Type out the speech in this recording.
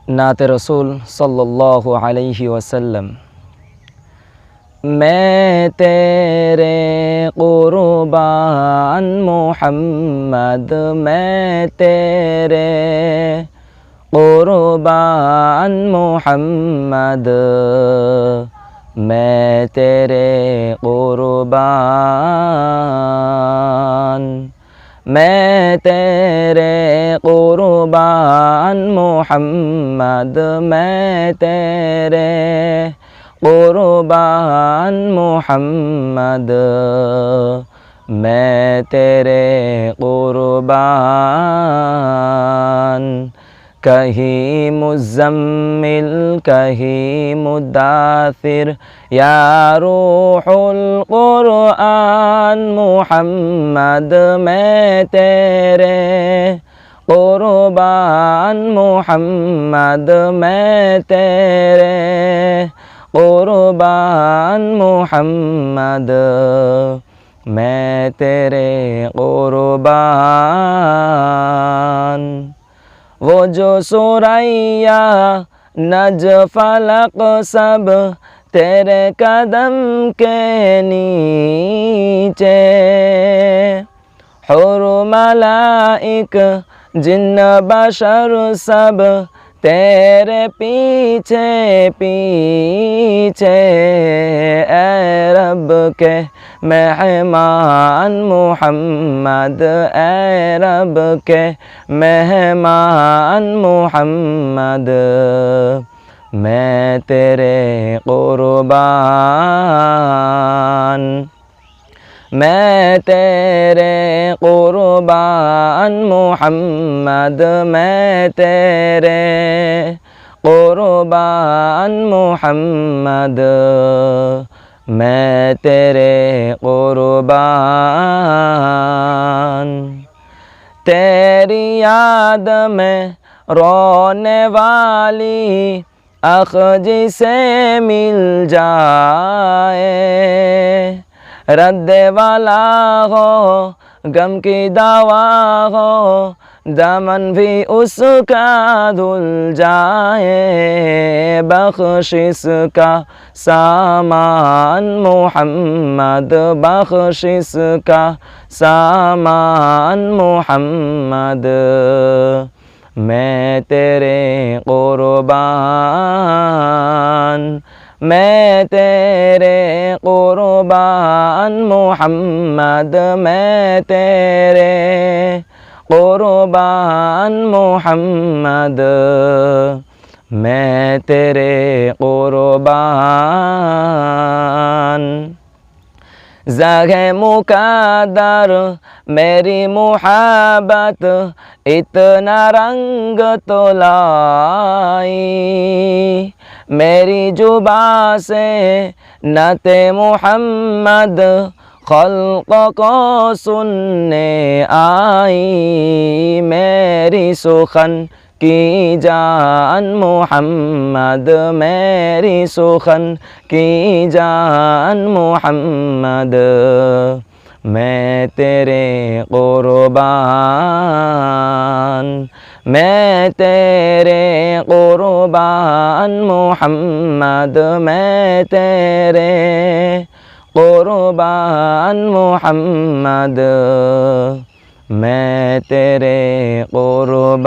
नात रसूल सल्लल्लाहु अलैहि वसल्लम। मैं तेरे कुर्बान मोहम्मद, मैं तेरे कुर्बान मोहम्मद, मैं तेरे कुर्बान, मैं तेरे कुर्बान मोहम्मद, मैं तेरे कुर्बान मोहम्मद, मैं तेरे कुर्बान। कहीं मुज़म्मिल कहीं मुदाथिर, या रूहुल कुरआन मुहम्मद, मैं तेरे कुर्बान मोहम्मद, मैं तेरे कुर्बान मोहम्मद, मैं तेरे कुर्बान। वो जो सुरैया नज फलक सब तेरे कदम के नीचे, हुर मलाइक जिन्न बशर सब तेरे पीछे पीछे। ए रब के मेहमान मुहम्मद, ए रब के मेहमान मुहम्मद, मैं तेरे कुर्बान, मैं तेरे कुर्बान मुहम्मद, मैं तेरे कुर्बान मुहम्मद, मैं तेरे कुर्बान। तेरी याद में रोने वाली आँख जिसे मिल जाए, रद्दे वाला हो गम की दवा हो, दामन भी उसका धुल जाए। बख्शिश का सामान मोहम्मद, बख्शिश का सामान मोहम्मद, मैं तेरे कुर्बान, मैं तेरे कुर्बान मोहम्मद, मैं तेरे कुर्बान मोहम्मद, मैं तेरे कुर्बान। ज़ाहे मुक़द्दर मेरी मुहब्बत इतना रंग तो लाई, मेरी जुबा से नाते मुहम्मद खल्क़ को सुनने आई। मेरी सुखन की जान मुहम्मद, मेरी सुखन की जान मुहम्मद, मैं तेरे कुर्बान, मैं तेरे कुर्बान मुहम्मद, मैं तेरे कुर्बान मुहम्मद, मैं तेरे कुर्बान।